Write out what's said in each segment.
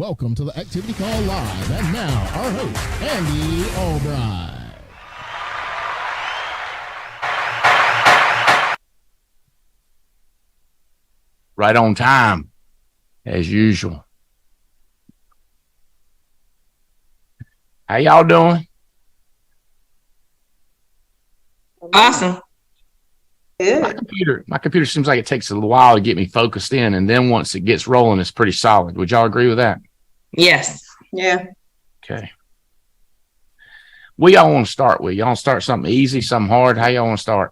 welcome to the Activity Call Live. And now, our host, Andy Albright. Right on time, as usual. How y'all doing? Awesome. My computer seems like it takes a little while to get me focused in, and then once it gets rolling, it's pretty solid. Would y'all agree with that? Yes. Yeah. Okay. What y'all want to start with? Y'all want to start something easy, something hard? How y'all want to start?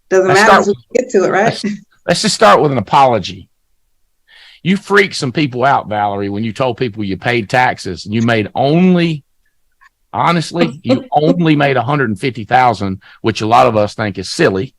Doesn't matter until we get to it, right? Let's just start with an apology. You freaked some people out, Valerie, when you told people you paid taxes and you made only, honestly, you only made $150,000, which a lot of us think is silly.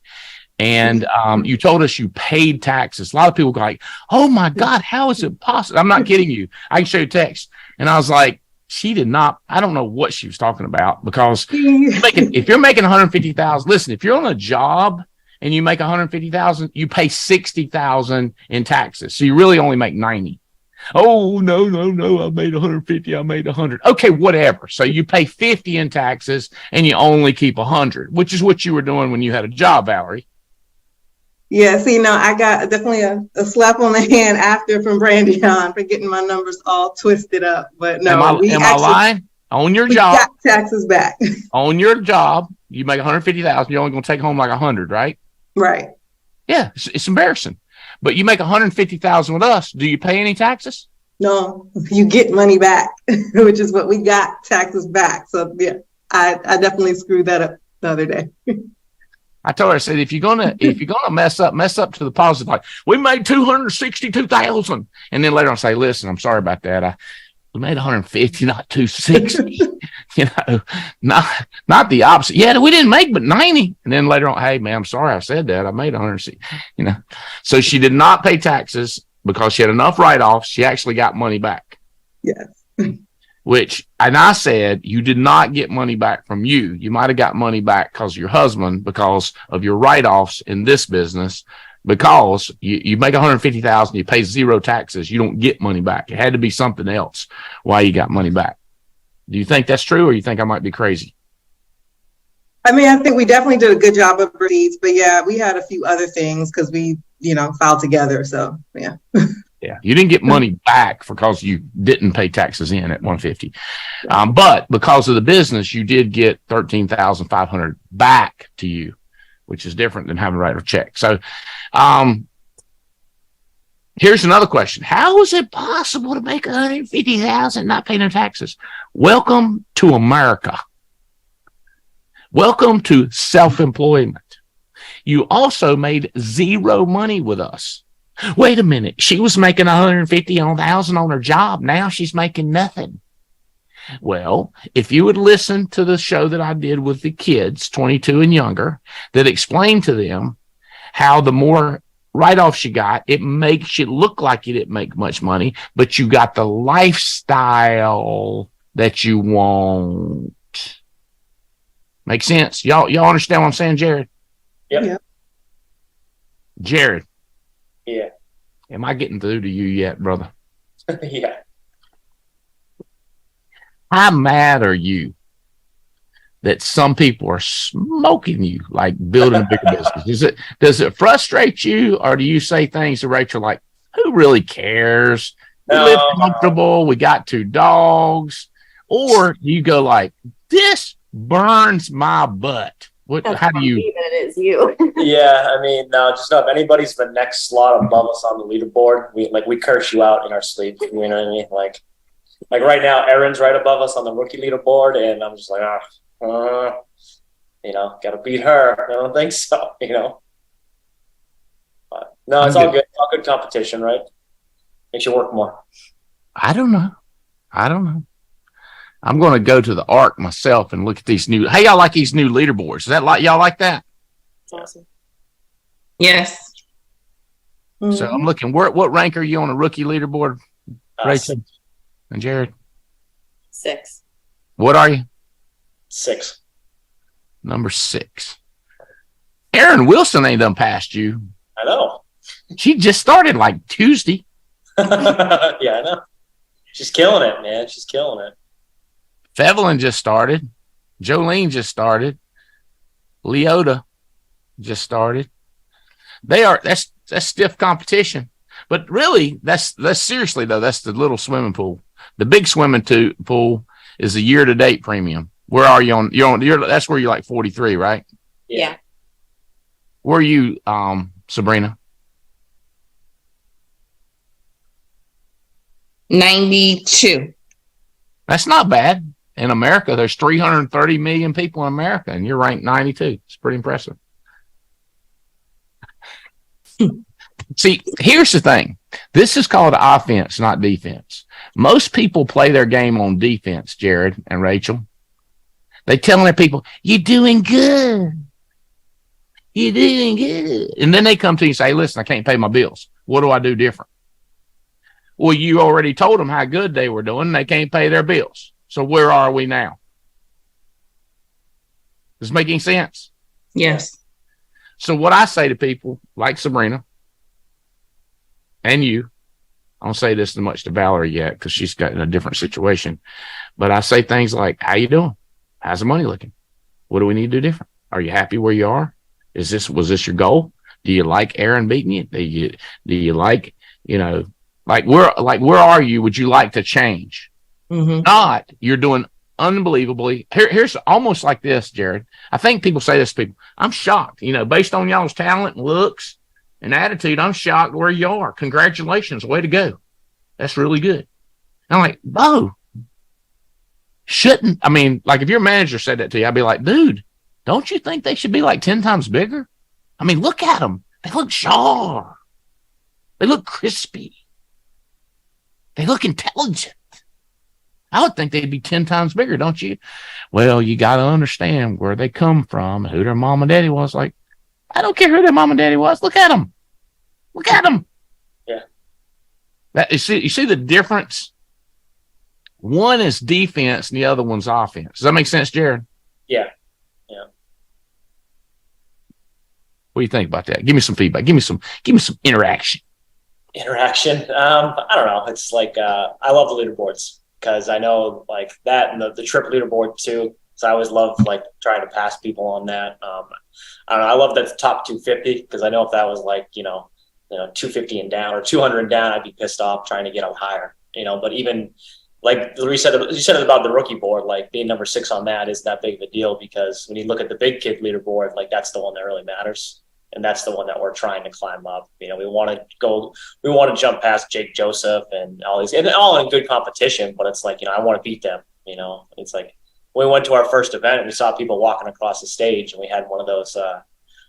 And you told us you paid taxes. A lot of people go like, "Oh my God, how is it possible?" I'm not kidding you. I can show you text. And I was like, she did not. I don't know what she was talking about, because if you're making $150,000, listen, if you're on a job and you make $150,000, you pay $60,000 in taxes. So you really only make $90,000. Oh, no. I made $150,000. I made $100,000. Okay, whatever. So you pay $50,000 in taxes and you only keep $100,000, which is what you were doing when you had a job, Valerie. Yeah, see, no, I got definitely a slap on the hand after from Brandy on for getting my numbers all twisted up. But no, am I lying? On your job, got taxes back. On your job, you make $150,000. You're only going to take home like $100,000, right? Right. Yeah, it's embarrassing. But you make $150,000 with us. Do you pay any taxes? No, you get money back, which is what we got, taxes back. So yeah, I definitely screwed that up the other day. I told her, I said, if you're gonna mess up to the positive, like, we made $262,000, and then later on say, listen, I'm sorry about that. We made $150,000, not $260,000. You know, not the opposite. Yeah, we didn't make but $90,000. And then later on, hey man, I'm sorry I said that. I made $160,000. You know, so she did not pay taxes because she had enough write-offs. She actually got money back. Yes. And I said, you did not get money back from you. You might have got money back because of your husband, because of your write-offs in this business, because you make $150,000, you pay zero taxes. You don't get money back. It had to be something else why you got money back. Do you think that's true, or you think I might be crazy? I mean, I think we definitely did a good job of receipts, but yeah, we had a few other things because we, filed together. So yeah. Yeah, you didn't get money back because you didn't pay taxes in at $150,000, but because of the business, you did get $13,500 back to you, which is different than having to write a check. So, here's another question: how is it possible to make $150,000 and not pay no taxes? Welcome to America. Welcome to self-employment. You also made zero money with us. Wait a minute. She was making $150,000 on her job. Now she's making nothing. Well, if you would listen to the show that I did with the kids, 22 and younger, that explained to them how the more write-offs you got, it makes you look like you didn't make much money, but you got the lifestyle that you want. Make sense? Y'all understand what I'm saying, Jared? Yep. Yeah. Jared. Yeah. Am I getting through to you yet, brother? Yeah. How mad are you that some people are smoking you, like building a bigger business? Does it frustrate you, or do you say things to Rachel like, who really cares? We live comfortable. We got 2 dogs. Or do you go like, this burns my butt? How do you? That it is you. Yeah, I mean, no, just know if anybody's the next slot above us on the leaderboard, we curse you out in our sleep. You know what I mean? Like right now, Erin's right above us on the rookie leaderboard, and I'm just like, got to beat her. I don't think so, But no, it's all good. It's all good competition, right? Makes you work more. I don't know. I'm going to go to the ARC myself and look at these new. Hey, y'all like these new leaderboards? Is that like y'all like that? That's awesome. Yes. Mm-hmm. So I'm looking. What rank are you on a rookie leaderboard, Rachel and Jared? 6. What are you? 6. Number 6. Aaron Wilson ain't done past you. I know. She just started like Tuesday. Yeah, I know. She's killing it, man. She's killing it. Fevelin just started. Jolene just started. Leota just started. That's stiff competition. But really, that's seriously though, that's the little swimming pool. The big swimming pool is a year-to-date premium. Where are you on? That's where you're like 43, right? Yeah. Where are you, Sabrina? 92. That's not bad. In America, there's 330 million people in America, and you're ranked 92. It's pretty impressive. See, here's the thing. This is called offense, not defense. Most people play their game on defense, Jared and Rachel. They telling their people, you're doing good. You're doing good. And then they come to you and say, listen, I can't pay my bills. What do I do different? Well, you already told them how good they were doing. And they can't pay their bills. So where are we now? Is this making sense? Yes. So what I say to people like Sabrina and you, I don't say this as much to Valerie yet because she's got in a different situation, but I say things like, how you doing? How's the money looking? What do we need to do different? Are you happy where you are? Was this your goal? Do you like Aaron beating you? Do you like, where are you? Would you like to change? Mm-hmm. Not, you're doing unbelievably. Here's almost like this, Jared. I think people say this to people. I'm shocked, based on y'all's talent and looks and attitude, I'm shocked where you are. Congratulations. Way to go. That's really good. And I'm like, Bo, if your manager said that to you, I'd be like, dude, don't you think they should be like 10 times bigger? I mean, look at them. They look sharp. They look crispy. They look intelligent. I would think they'd be 10 times bigger, don't you? Well, you got to understand where they come from, who their mom and daddy was. Like, I don't care who their mom and daddy was. Look at them. Look at them. Yeah. You see the difference? One is defense and the other one's offense. Does that make sense, Jared? Yeah. What do you think about that? Give me some feedback. Give me some interaction. Interaction. I don't know. It's like I love the leaderboards because I know like that and the trip leaderboard too. So I always love like trying to pass people on that. I don't know. I love that the top 250 because I know if that was like 250 and down or 200 and down, I'd be pissed off trying to get them higher. But even like you said it about the rookie board, like being number 6 on that isn't that big of a deal because when you look at the big kid leaderboard, like that's the one that really matters. And that's the one that we're trying to climb up. We want to jump past Jake Joseph and all these, and all in good competition, but it's like, I want to beat them, it's like we went to our first event and we saw people walking across the stage and we had one of those,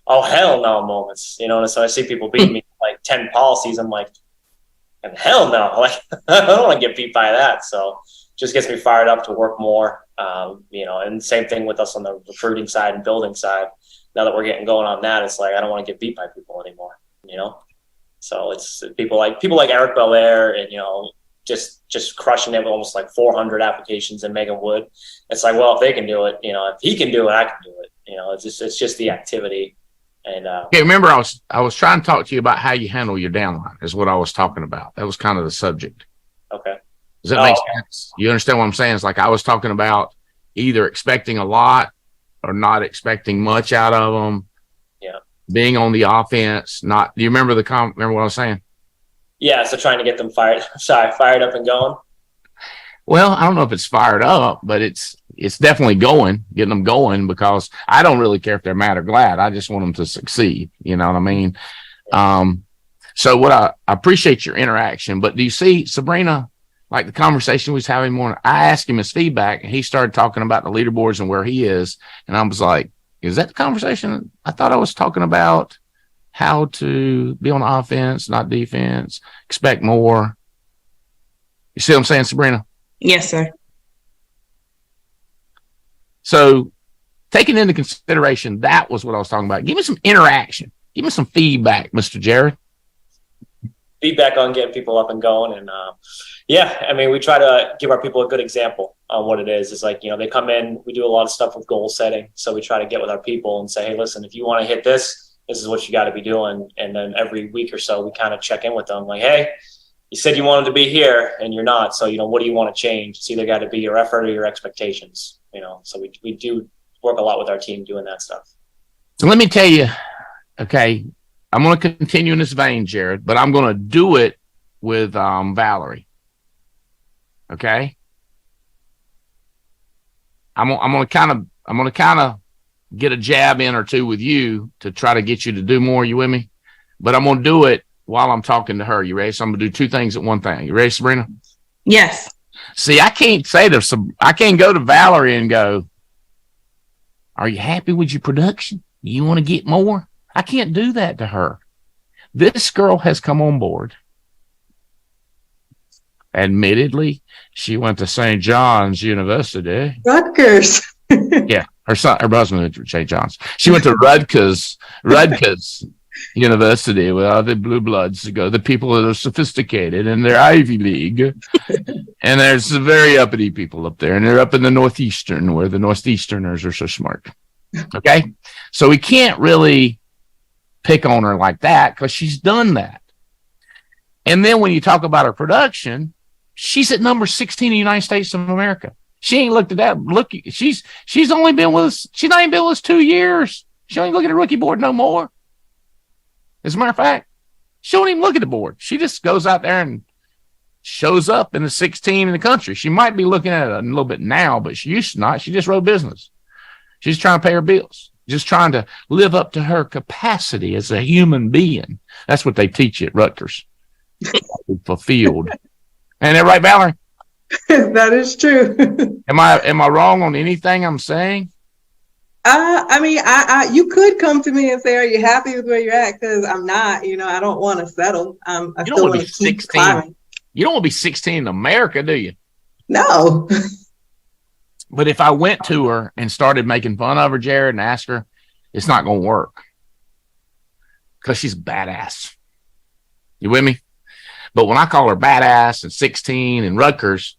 oh, hell no moments, and so I see people beat me like 10 policies. I'm like, and hell no, like, I don't want to get beat by that. So just gets me fired up to work more, and same thing with us on the recruiting side and building side. Now that we're getting going on that, it's like I don't want to get beat by people anymore, So it's people like Eric Belair and just crushing it with almost like 400 applications in Megan Wood. It's like, well, if they can do it, if he can do it, I can do it. It's just the activity. And okay, remember I was trying to talk to you about how you handle your downline is what I was talking about. That was kind of the subject. Okay. Does that make sense? You understand what I'm saying? It's like I was talking about either expecting a lot or not expecting much out of them. Yeah. Being on the offense, do you remember remember what I was saying? Yeah. So trying to get them fired up and going. Well, I don't know if it's fired up, but it's definitely getting them going because I don't really care if they're mad or glad. I just want them to succeed. You know what I mean? So what I appreciate your interaction, but do you see Sabrina, like the conversation we was having more, I asked him his feedback and he started talking about the leaderboards and where he is. And I was like, is that the conversation? I thought I was talking about how to be on offense, not defense, expect more. You see what I'm saying, Sabrina? Yes, sir. So taking into consideration, that was what I was talking about. Give me some interaction. Give me some feedback, Mr. Jared. Feedback on getting people up and going. And we try to give our people a good example on what it is. It's like, they come in, we do a lot of stuff with goal setting. So we try to get with our people and say, hey, listen, if you want to hit this this is what you got to be doing. And then every week or so, we kind of check in with them like, hey, you said you wanted to be here and you're not. So, what do you want to change? It's either got to be your effort or your expectations, so we do work a lot with our team doing that stuff. So let me tell you, okay, I'm going to continue in this vein, Jared, but I'm going to do it with Valerie. Okay. I'm going to kind of get a jab in or two with you to try to get you to do more. You with me? But I'm going to do it while I'm talking to her. You ready? So I'm going to do two things at one thing. You ready, Sabrina? Yes. See, I can't go to Valerie and go, are you happy with your production? You want to get more? I can't do that to her. This girl has come on board. Admittedly, she went to St. John's University. Rutgers. Yeah, her husband went to St. John's. She went to Rutgers University with all the blue bloods to go. The people that are sophisticated and they're Ivy League. And there's some very uppity people up there. And they're up in the Northeastern where the Northeasterners are so smart. Okay? So we can't really pick on her like that because she's done that. And then when you talk about her production, she's at number 16 in the United States of America. She ain't looked at that. Look, she's only been with us. She's not even been with us 2 years. She don't even look at the rookie board no more. As a matter of fact, she don't even look at the board. She just goes out there and shows up in the 16 in the country. She might be looking at it a little bit now, but she used to not. She just wrote business. She's trying to pay her bills. Just trying to live up to her capacity as a human being. That's what they teach you at Rutgers. Fulfilled. Ain't that right, Valerie? That is true. Am I wrong on anything I'm saying? I you could come to me and say, "Are you happy with where you're at?" Because I'm not. I don't want to settle. I You don't still want to want be to keep 16. climbing. You don't want to be 16 in America, do you? No. But if I went to her and started making fun of her, Jared, and asked her, it's not going to work because she's badass. You with me? But when I call her badass and 16 and Rutgers,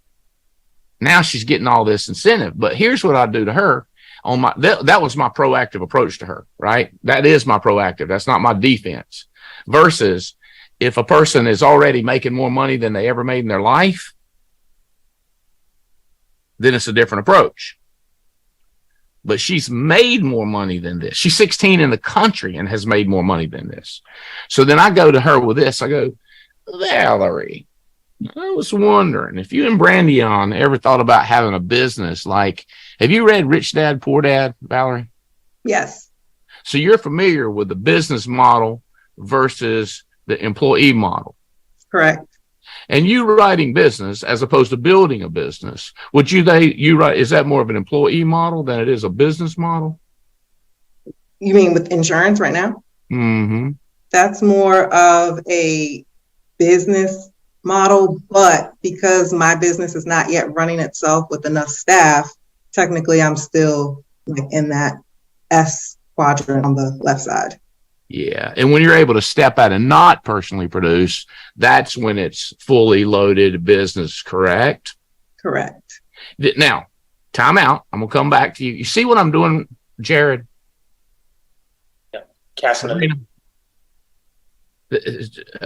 now she's getting all this incentive. But here's what I do to her. That was my proactive approach to her, right? That is my proactive. That's not my defense. Versus if a person is already making more money than they ever made in their life, then it's a different approach. But she's made more money than this. She's 16 in the country and has made more money than this. So then I go to her with this. I go, Valerie, I was wondering if you and Brandion ever thought about having a business like, have you read Rich Dad, Poor Dad, Valerie? Yes. So you're familiar with the business model versus the employee model. Correct. And you writing business as opposed to building a business, is that more of an employee model than it is a business model? You mean with insurance right now? Mm-hmm. That's more of a business model, but because my business is not yet running itself with enough staff, technically I'm still in that S quadrant on the left side. Yeah. And when you're able to step out and not personally produce, that's when it's fully loaded business, correct? Correct. Now, time out. I'm going to come back to you. You see what I'm doing, Jared? Yeah. Casting.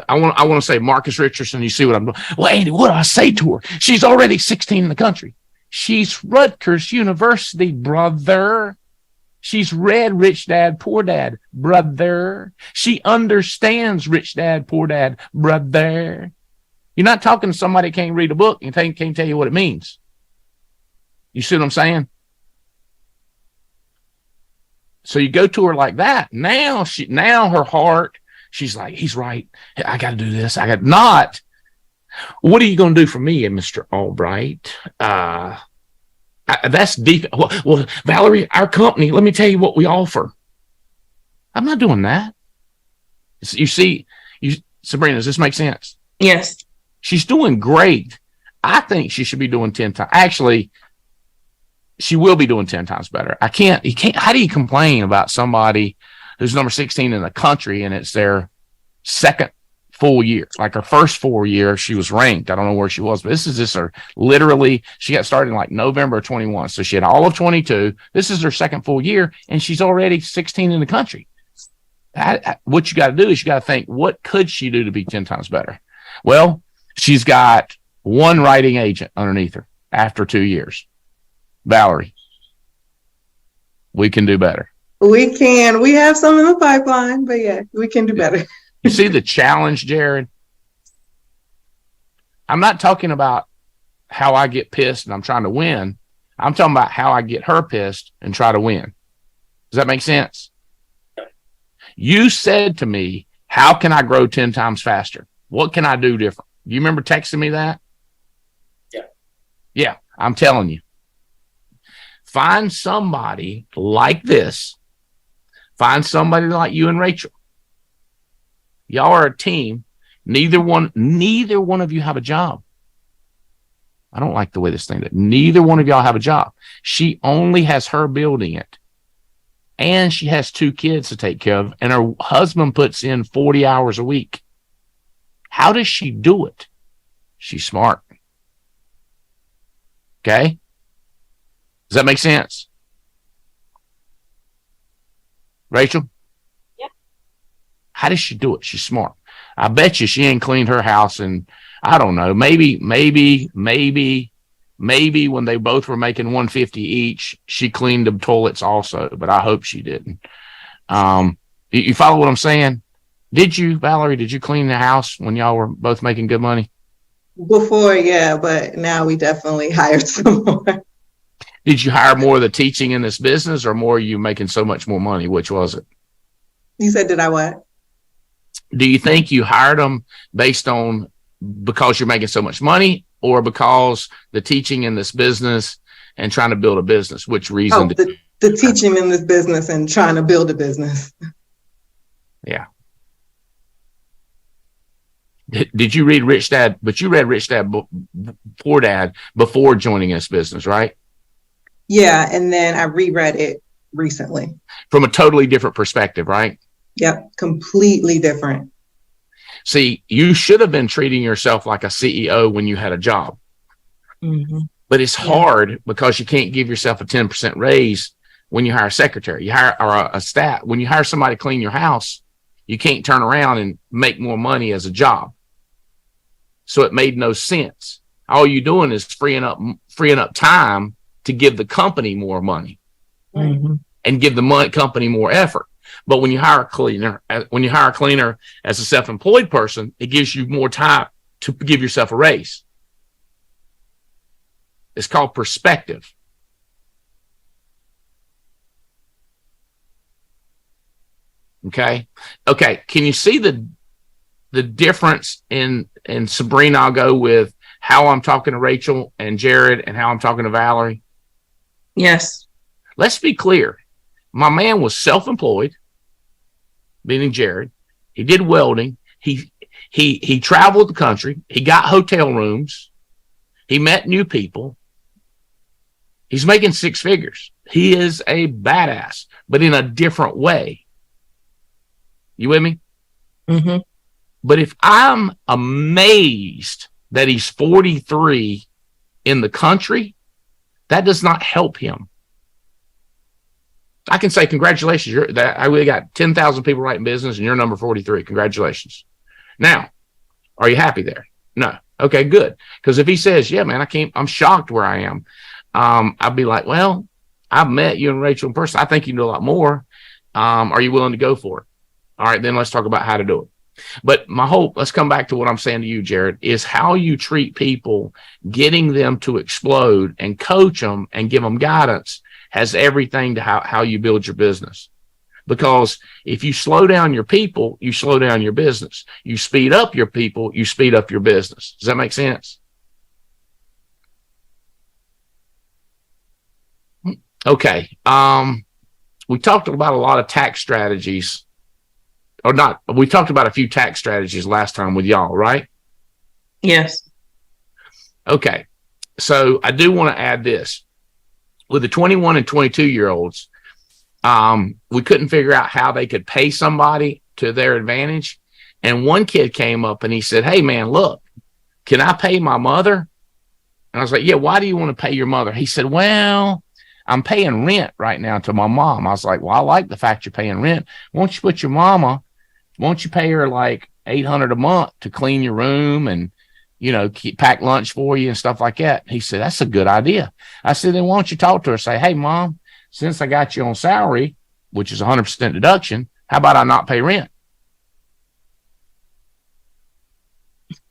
I want to say Marcus Richardson. You see what I'm doing? Well, Andy, what do I say to her? She's already 16 in the country. She's Rutgers University, brother. She's read Rich Dad, Poor Dad, brother. She understands Rich Dad, Poor Dad, brother. You're not talking to somebody who can't read a book and can't tell you what it means. You see what I'm saying? So you go to her like that. Now her heart, she's like, he's right. I got to do this. Not. What are you going to do for me, Mr. Albright? That's deep. Well, Valerie, our company, let me tell you what we offer. I'm not doing that. You see, Sabrina, does this make sense? Yes. She's doing great. I think she should be doing 10 times. Actually, she will be doing 10 times better. How do you complain about somebody who's number 16 in the country and it's their second full year? Like her first 4 years, she was ranked. I don't know where she was, but this is just her. Literally, she got started in like November of 21. So she had all of 22. This is her second full year, and she's already 16 in the country. what you got to do is you got to think, what could she do to be 10 times better? Well, she's got one writing agent underneath her after 2 years. Valerie, we can do better. We can. We have some in the pipeline, but yeah, we can do better. You see the challenge, Jared? I'm not talking about how I get pissed and I'm trying to win. I'm talking about how I get her pissed and try to win. Does that make sense? You said to me, how can I grow 10 times faster? What can I do different? You remember texting me that? Yeah. Yeah, I'm telling you. Find somebody like this. Find somebody like you and Rachel. Y'all are a team. Neither one of you have a job. I don't like the way this thing did. Neither one of y'all have a job. She only has her building it. And she has 2 kids to take care of. And her husband puts in 40 hours a week. How does she do it? She's smart. Okay? Does that make sense? Rachel? Yep. How does she do it? She's smart. I bet you she ain't cleaned her house and I don't know, maybe when they both were making $150 each, she cleaned the toilets also, but I hope she didn't. You follow what I'm saying? Did you, Valerie, did you clean the house when y'all were both making good money? Before, yeah, but now we definitely hired some more. Did you hire more of the teaching in this business or more you making so much more money? Which was it? You said, did I what? Do you think you hired them based on because you're making so much money or because the teaching in this business and trying to build a business? Which reason? The teaching in this business and trying to build a business. Yeah. Did you read Rich Dad? But you read Rich Dad, Poor Dad before joining this business, right? Yeah. And then I reread it recently. From a totally different perspective, right? Yep. Completely different. See, you should have been treating yourself like a CEO when you had a job. Mm-hmm. But it's hard because you can't give yourself a 10% raise when you hire a secretary. You hire or a staff. When you hire somebody to clean your house, you can't turn around and make more money as a job. So it made no sense. All you're doing is freeing up time to give the company more money and give the company more effort. But when you hire a cleaner, as a self-employed person, it gives you more time to give yourself a raise. It's called perspective. Okay. Can you see the difference in Sabrina? I'll go with how I'm talking to Rachel and Jared and how I'm talking to Valerie. Yes. Let's be clear. My man was self-employed, meaning Jared. He did welding. He traveled the country. He got hotel rooms. He met new people. He's making 6 figures. He is a badass, but in a different way. You with me? Mm-hmm. But if I'm amazed that he's 43 in the country, that does not help him. I can say, congratulations. I really got 10,000 people writing business and you're number 43. Congratulations. Now, are you happy there? No. Okay, good. Because if he says, yeah, man, I'm shocked where I am. I'd be like, well, I've met you and Rachel in person. I think you can do a lot more. Are you willing to go for it? All right, then let's talk about how to do it. But let's come back to what I'm saying to you, Jared, is how you treat people, getting them to explode and coach them and give them guidance has everything to how you build your business. Because if you slow down your people, you slow down your business. You speed up your people, you speed up your business. Does that make sense? Okay. We talked about a lot of tax strategies. Or not, we talked about a few tax strategies last time with y'all, right? Yes. Okay. So I do want to add this. With the 21 and 22-year-olds, we couldn't figure out how they could pay somebody to their advantage. And one kid came up and he said, hey, man, look, can I pay my mother? And I was like, yeah, why do you want to pay your mother? He said, well, I'm paying rent right now to my mom. I was like, well, I like the fact you're paying rent. Won't you put your mama, won't you pay her like $800 a month to clean your room and, pack lunch for you and stuff like that? He said, that's a good idea. I said, then why don't you talk to her? Say, hey, Mom, since I got you on salary, which is 100% deduction, how about I not pay rent?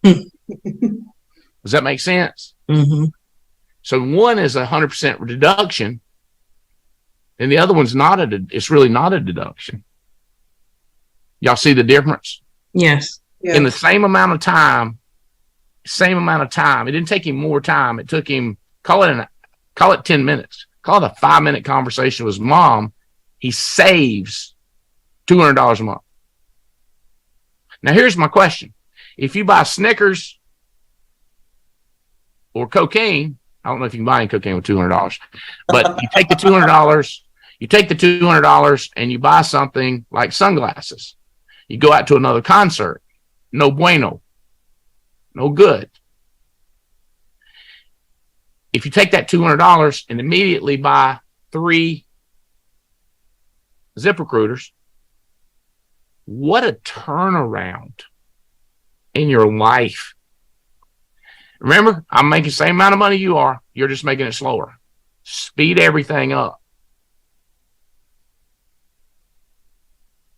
Does that make sense? Mm-hmm. So one is 100% deduction, and the other one's not it's really not a deduction. Y'all see the difference? Yes. In the same amount of time, it didn't take him more time. It took him, call it 10 minutes, call it a 5-minute conversation with his mom. He saves $200 a month. Now, here's my question. If you buy Snickers or cocaine, I don't know if you can buy any cocaine with $200, but you take the $200, and you buy something like sunglasses. You go out to another concert. No bueno. No good. If you take that $200 and immediately buy 3 ZipRecruiters, what a turnaround in your life. Remember, I'm making the same amount of money you are. You're just making it slower. Speed everything up.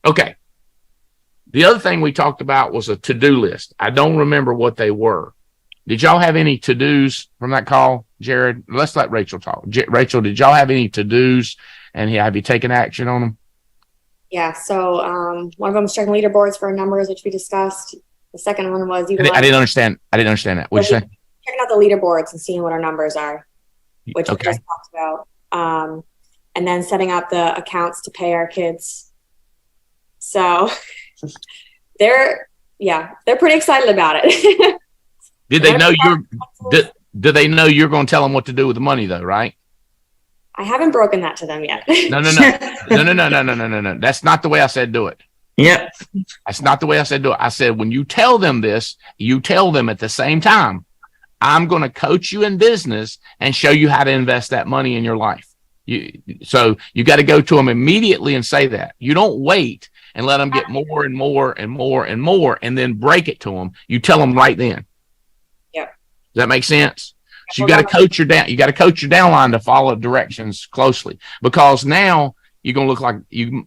Okay. The other thing we talked about was a to-do list. I don't remember what they were. Did y'all have any to-dos from that call, Jared? Let's let Rachel talk. Rachel, did y'all have any to-dos, and have you taken action on them? Yeah. So one of them was checking leaderboards for numbers, which we discussed. The second one was I didn't understand that. What'd you say? Checking out the leaderboards and seeing what our numbers are, which we just talked about. And then setting up the accounts to pay our kids. So they're pretty excited about it. Did they know do they know you're going to tell them what to do with the money though, right? I haven't broken that to them yet. No. That's not the way I said do it. Yep. That's not the way I said do it. I said, when you tell them this, you tell them at the same time, I'm going to coach you in business and show you how to invest that money in your life. So you got to go to them immediately and say that. You don't wait and let them get more and more and more and more and then break it to them. You tell them right then. Yep. Does that make sense? So you got to coach your downline to follow directions closely, because now you're going to look like you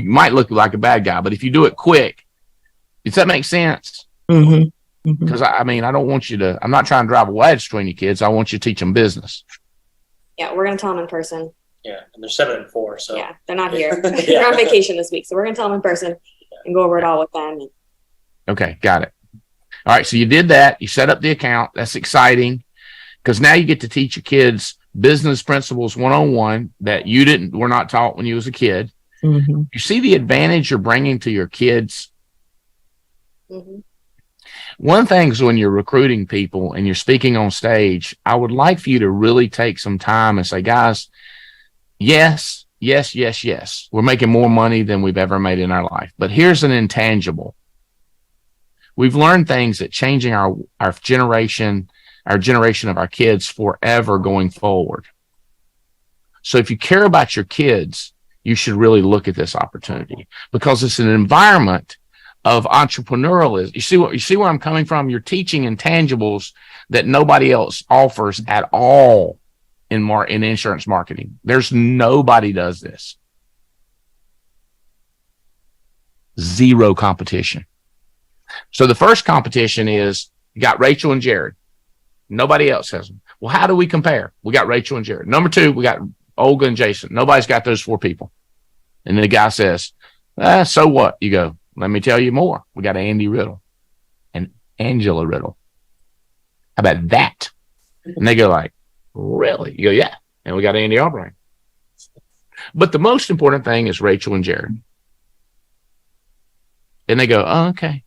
might look like a bad guy, but if you do it quick, does that make sense? Mm-hmm. Because I don't want you to, I'm not trying to drive a wedge between your kids. I want you to teach them business. Yeah. We're going to tell them in person. Yeah. And they're 7 and 4. So yeah, they're not here. They're on vacation this week. So we're going to tell them in person and go over it all with them. Okay. Got it. All right. So you did that. You set up the account. That's exciting, because now you get to teach your kids business principles 101 that were not taught when you was a kid. Mm-hmm. You see the advantage you're bringing to your kids. Mm-hmm. One thing is, when you're recruiting people and you're speaking on stage, I would like for you to really take some time and say, guys, yes, we're making more money than we've ever made in our life. But here's an intangible. We've learned things that changing our generation of our kids forever going forward. So if you care about your kids, you should really look at this opportunity, because it's an environment of entrepreneurialism. You see where I'm coming from? You're teaching intangibles that nobody else offers at all in insurance marketing. There's nobody does this. Zero competition. So the first competition is, you got Rachel and Jared. Nobody else has them. Well, how do we compare? We got Rachel and Jared. Number 2, we got Olga and Jason. Nobody's got those 4 people. And the guy says, so what? You go, let me tell you more. We got Andy Riddle and Angela Riddle. How about that? And they go like, really? You go, yeah. And we got Andy Albright. But the most important thing is Rachel and Jared. And they go, oh, okay.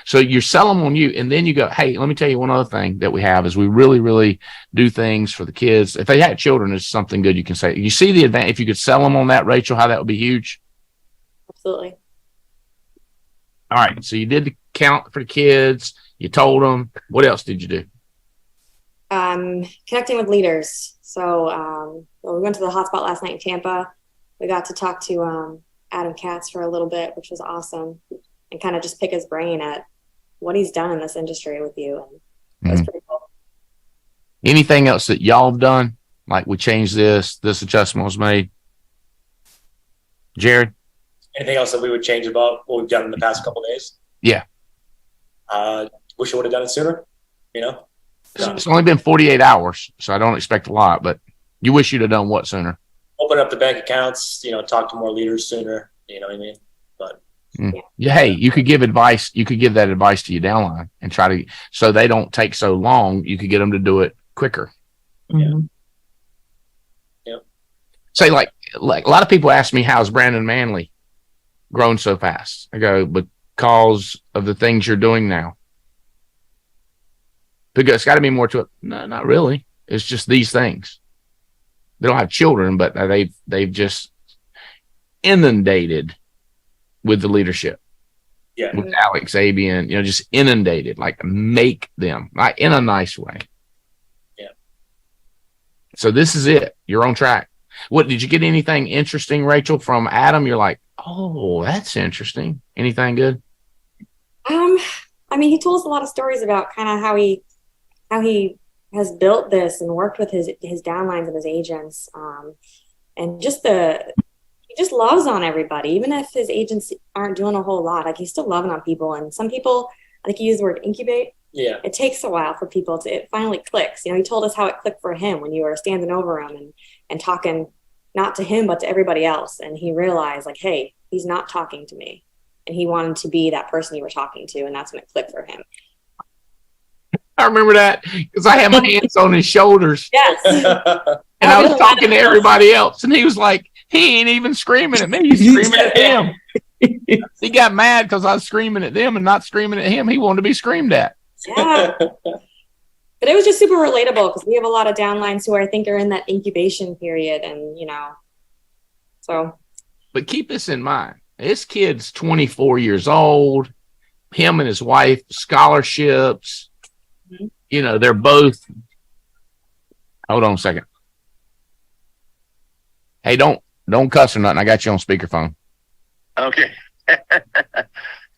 So you sell them on you, and then you go, hey, let me tell you one other thing that we have is we really, really do things for the kids. If they had children, it's something good you can say. You see the advantage. If you could sell them on that, Rachel, how that would be huge. Absolutely. All right. So you did the count for the kids. You told them. What else did you do? Connecting with leaders. So Well, we went to the hotspot last night in Tampa. We got to talk to Adam Katz for a little bit, which was awesome, and kind of just pick his brain at what he's done in this industry with you. And that was pretty cool. Anything else that y'all have done? Like we changed this adjustment was made. Jared? Anything else that we would change about what we've done in the past couple of days? Yeah. Wish I would have done it sooner, you know? It's only been 48 hours, so I don't expect a lot, but you wish you'd have done what sooner? Open up the bank accounts, you know, talk to more leaders sooner, you know what I mean? But yeah, hey, you could give advice. You could give that advice to your downline and try to, so they don't take so long. You could get them to do it quicker. Mhm. Say like a lot of people ask me, how's Brandon Manley grown so fast? I go, because of the things you're doing now. Because it's got to be more to it. No, not really. It's just these things. They don't have children, but they've just inundated with the leadership. yeah, With Alex Abian, you know, just inundated, like make them, like in a nice way. Yeah. So this is it. You're on track. What did you get anything interesting, Rachel, from Adam? You're like, oh, that's interesting. Anything good? I mean, he told us a lot of stories about kind of how he has built this and worked with his downlines and his agents, and he just loves on everybody, even if his agents aren't doing a whole lot. Like he's still loving on people, and some people, I think he used the word incubate. yeah, It takes a while for people to, it finally clicks. You know, he told us how it clicked for him when you were standing over him and talking not to him, but to everybody else. And he realized like, hey, he's not talking to me. And he wanted to be that person you were talking to. And that's when it clicked for him. I remember that because I had my hands on his shoulders Yes. and I was talking to everybody else. And he was like, he ain't even screaming at me. He's screaming at them. He got mad because I was screaming at them and not screaming at him. He wanted to be screamed at. Yeah. But it was just super relatable because we have a lot of downlines who I think are in that incubation period. And, you know, so. But keep this in mind. This kid's 24 years old. Him and his wife, scholarships. Mhm. You know, they're both. Hold on a second. Hey, don't cuss or nothing. I got you on speakerphone. Okay.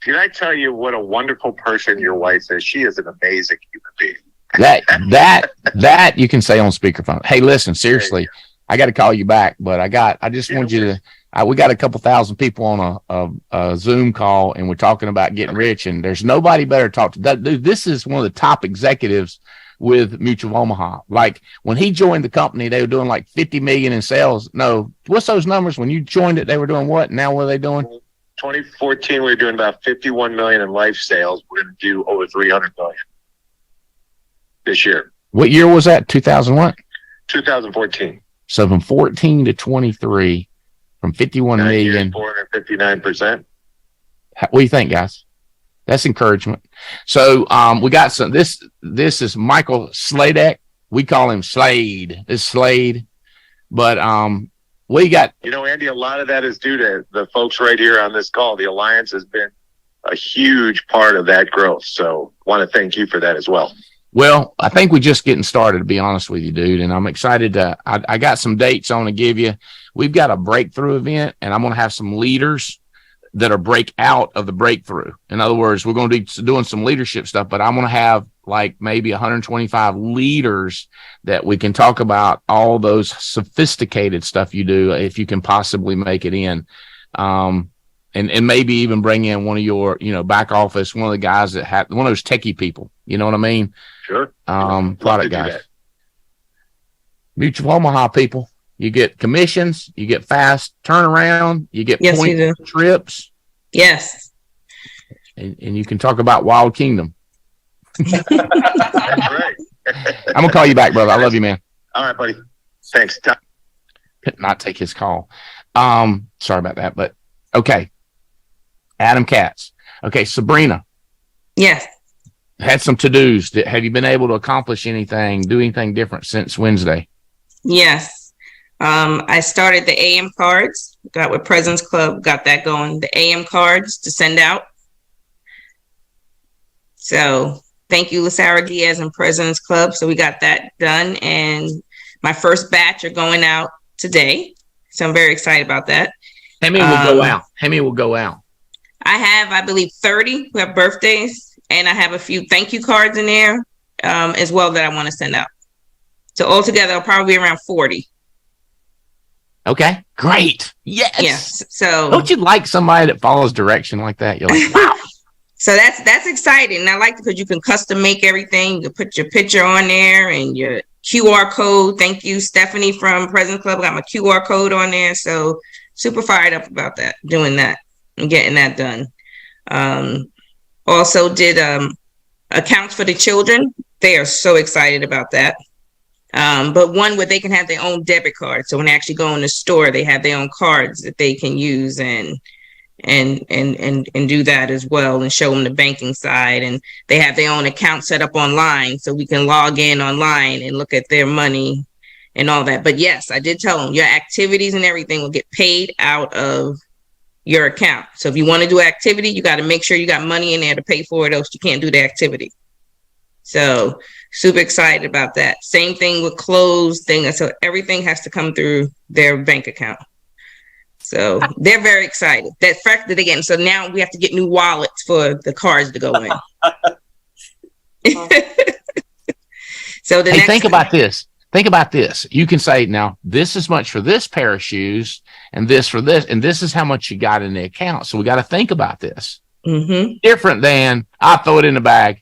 Did I tell you what a wonderful person your wife is? She is an amazing human being. That you can say on speakerphone. Hey, listen, seriously, I got to call you back, but I just want you to. We got a couple thousand people on a Zoom call, and we're talking about getting rich, and there's nobody better to talk to. Dude, this is one of the top executives with Mutual of Omaha. Like when he joined the company, they were doing like 50 million in sales. No, what's those numbers? When you joined it, they were doing what? Now what are they doing? 2014, we were doing about 51 million in life sales. We're going to do over 300 million this year. What year was that? 2000 what? 2014. So from 14 to 23, from 51 million. 459%. What do you think, guys? That's encouragement. So we got some. This is Michael Sladek. We call him Slade. It's Slade, but we got. You know, Andy, a lot of that is due to the folks right here on this call. The Alliance has been a huge part of that growth. So want to thank you for that as well. Well, I think we're just getting started, to be honest with you, dude. And I'm excited to. I got some dates I want to give you. We've got a breakthrough event, and I'm going to have some leaders that are break out of the breakthrough. In other words, we're going to be doing some leadership stuff, but I'm going to have like maybe 125 leaders that we can talk about all those sophisticated stuff you do, if you can possibly make it in. And maybe even bring in one of your, back office, one of the guys that had one of those techie people, you know what I mean? Sure. Product guys. Mutual Omaha people. You get commissions, you get fast turnaround, you get Yes, point you do. trips, Yes. and you can talk about Wild Kingdom. That's right. I'm going to call you back, brother. I love you, man. All right, buddy. Thanks. Could not take his call. Sorry about that, but okay. Adam Katz. Okay, Sabrina. Yes. Had some to-dos. Have you been able to accomplish anything, do anything different since Wednesday? Yes. I started the AM cards, got with President's Club, got that going. The AM cards to send out. So thank you, Lasara Diaz and President's Club. So we got that done. And my first batch are going out today. So I'm very excited about that. How many will go out? How many will go out? I have, I believe, 30 who have birthdays, and I have a few thank you cards in there as well that I want to send out. So altogether, I'll probably be around 40. Okay, great. Yes. Yes. So don't you like somebody that follows direction like that? You're like, wow. So that's exciting. And I like it because you can custom make everything. You can put your picture on there and your QR code. Thank you, Stephanie from President's Club. Got my QR code on there. So super fired up about that, doing that and getting that done. Also did accounts for the children. They are so excited about that. But one where they can have their own debit card. So when they actually go in the store, they have their own cards that they can use and do that as well, and show them the banking side. And they have their own account set up online, so we can log in online and look at their money and all that. But yes, I did tell them your activities and everything will get paid out of your account. So if you want to do activity, you got to make sure you got money in there to pay for it, else you can't do the activity. So super excited about that. Same thing with clothes thing. So everything has to come through their bank account. So they're very excited. That fact that again, so now we have to get new wallets for the cards to go in. So the think about this. Think about this. You can say, now, this is much for this pair of shoes and this for this, and this is how much you got in the account. So we got to think about this. Mm-hmm. Different than I'll throw it in the bag.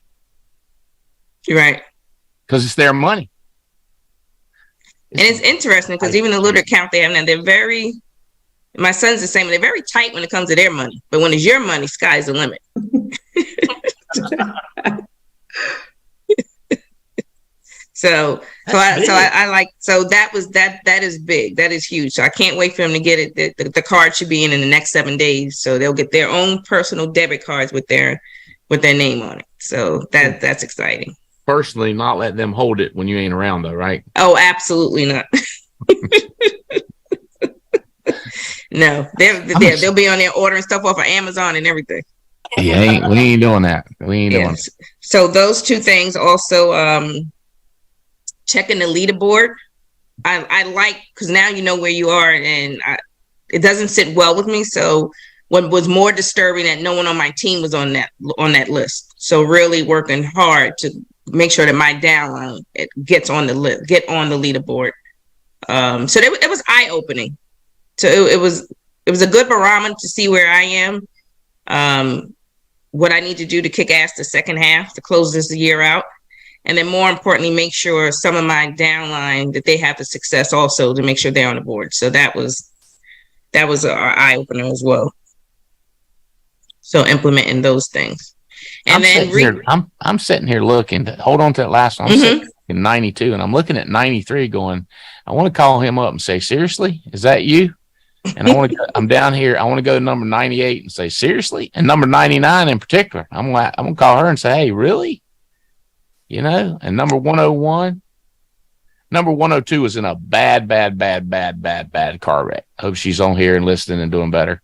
You're right. Because it's their money. And it's interesting because even the little account they have now, they're very, my son's the same, they're very tight when it comes to their money. But when it's your money, sky's the limit. So I like, so that is big. That is huge. So I can't wait for them to get it. The card should be in the next 7 days. So they'll get their own personal debit cards with their name on it. So that's exciting. Personally, not let them hold it when you ain't around though, right? Oh, absolutely not. No, they'll be on there ordering stuff off of Amazon and everything. We ain't doing that. We ain't doing it. So those two things. Also, checking the leaderboard. I like, because now you know where you are, and it doesn't sit well with me. So what was more disturbing that no one on my team was on that list. So really working hard to make sure that my downline gets on the list, get on the leaderboard. So it was eye opening. So it was a good barometer to see where I am, what I need to do to kick ass the second half to close this year out. And then more importantly, make sure some of my downline that they have the success also to make sure they're on the board. So that was our eye opener as well. So implementing those things. And I'm sitting here looking. Hold on to that last one. I'm sitting in 92, and I'm looking at 93, going, I want to call him up and say, seriously, is that you? And I'm down here. I want to go to number 98 and say, seriously, and number 99 in particular. I'm gonna call her and say, hey, really? You know, and number 101, number 102 was in a bad car wreck. Hope she's on here and listening and doing better.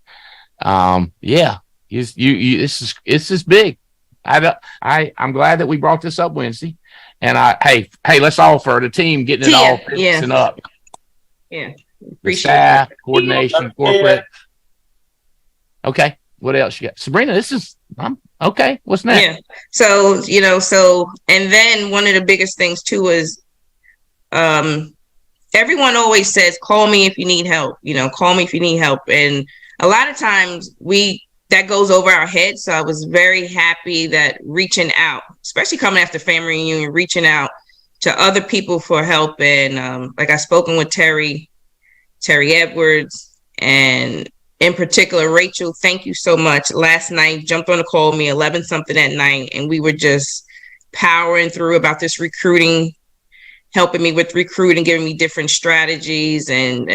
Yeah, this is big. I'm glad that we brought this up Wednesday, and hey, let's offer the team getting it all fixing up. Yeah, the staff coordination, corporate. Okay, what else you got, Sabrina? Okay, what's next? Yeah. So, and then one of the biggest things too is, everyone always says, call me if you need help, call me if you need help. And a lot of times that goes over our heads. So I was very happy that reaching out, especially coming after family reunion, reaching out to other people for help. And like I've spoken with Terry Edwards, and in particular, Rachel, thank you so much. Last night, jumped on a call with me 11 something at night, and we were just powering through about this recruiting, helping me with recruiting, giving me different strategies and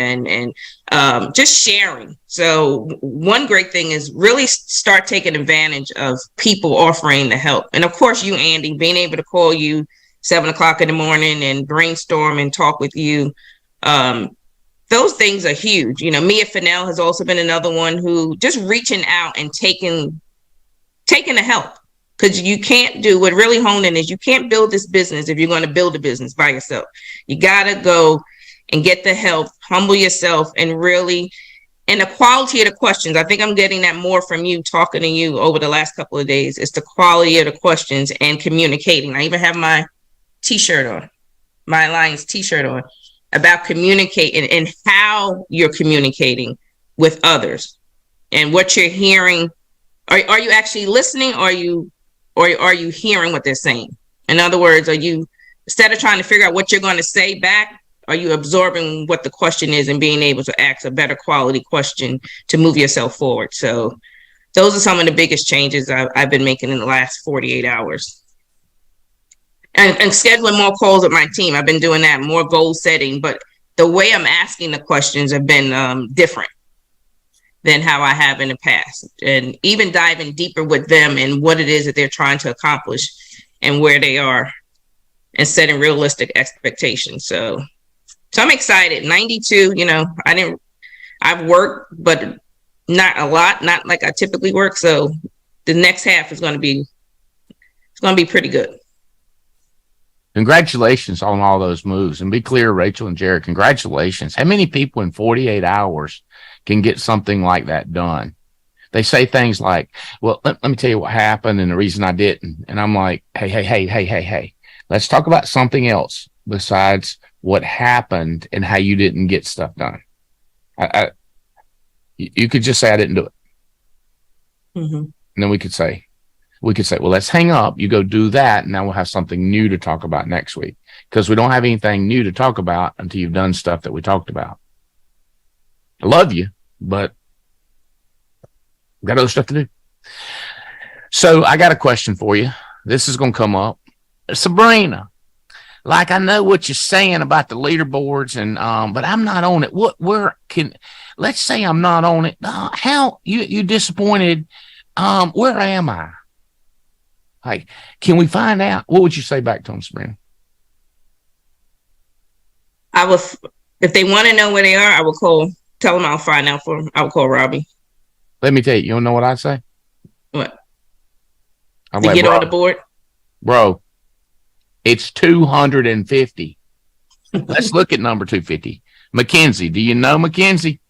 just sharing. So one great thing is really start taking advantage of people offering the help. And of course, you, Andy, being able to call you 7 o'clock in the morning and brainstorm and talk with you. Those things are huge. Mia Fennell has also been another one who just reaching out and taking the help, because you can't do what really honed in is you can't build this business if you're going to build a business by yourself. You got to go and get the help, humble yourself, and really, and the quality of the questions. I think I'm getting that more from you, talking to you over the last couple of days. It's the quality of the questions and communicating. I even have my t-shirt on, my Alliance t-shirt on, about communicating and how you're communicating with others and what you're hearing. Are you actually listening, or are you hearing what they're saying? In other words, are you, instead of trying to figure out what you're going to say back, are you absorbing what the question is and being able to ask a better quality question to move yourself forward? So those are some of the biggest changes I've been making in the last 48 hours. And scheduling more calls with my team. I've been doing that, more goal setting, but the way I'm asking the questions have been different than how I have in the past. And even diving deeper with them and what it is that they're trying to accomplish and where they are, and setting realistic expectations. So I'm excited. 92, I've worked, but not a lot, not like I typically work. So the next half is going to be pretty good. Congratulations on all those moves. And be clear, Rachel and Jared, congratulations. How many people in 48 hours can get something like that done? They say things like, well, let me tell you what happened and the reason I didn't. And I'm like, hey, let's talk about something else besides what happened and how you didn't get stuff done. You could just say, I didn't do it. Mm-hmm. And then we could say, well, let's hang up. You go do that. And now we'll have something new to talk about next week, because we don't have anything new to talk about until you've done stuff that we talked about. I love you, but got other stuff to do. So I got a question for you. This is going to come up. Sabrina, like, I know what you're saying about the leaderboards, and but I'm not on it. Let's say I'm not on it. How you disappointed? Where am I? Like, can we find out? What would you say back to them, Sabrina? If they want to know where they are, I will tell them I'll find out for them. I will call Robbie. Let me tell you, you don't know what I'd say? What? I'm to like, get on the board? Bro, it's 250. Let's look at number 250. Mackenzie. Do you know Mackenzie?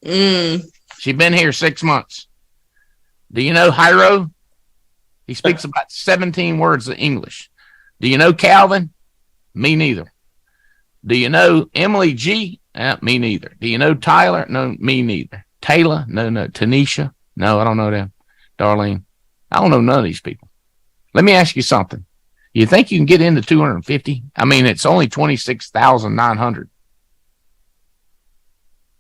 She's been here 6 months. Do you know Hyro? He speaks about 17 words of English. Do you know Calvin? Me neither. Do you know Emily G? Me neither. Do you know Tyler? No, me neither. Taylor? No. Tanisha? No, I don't know them. Darlene? I don't know none of these people. Let me ask you something. You think you can get into 250? I mean, it's only 26,900.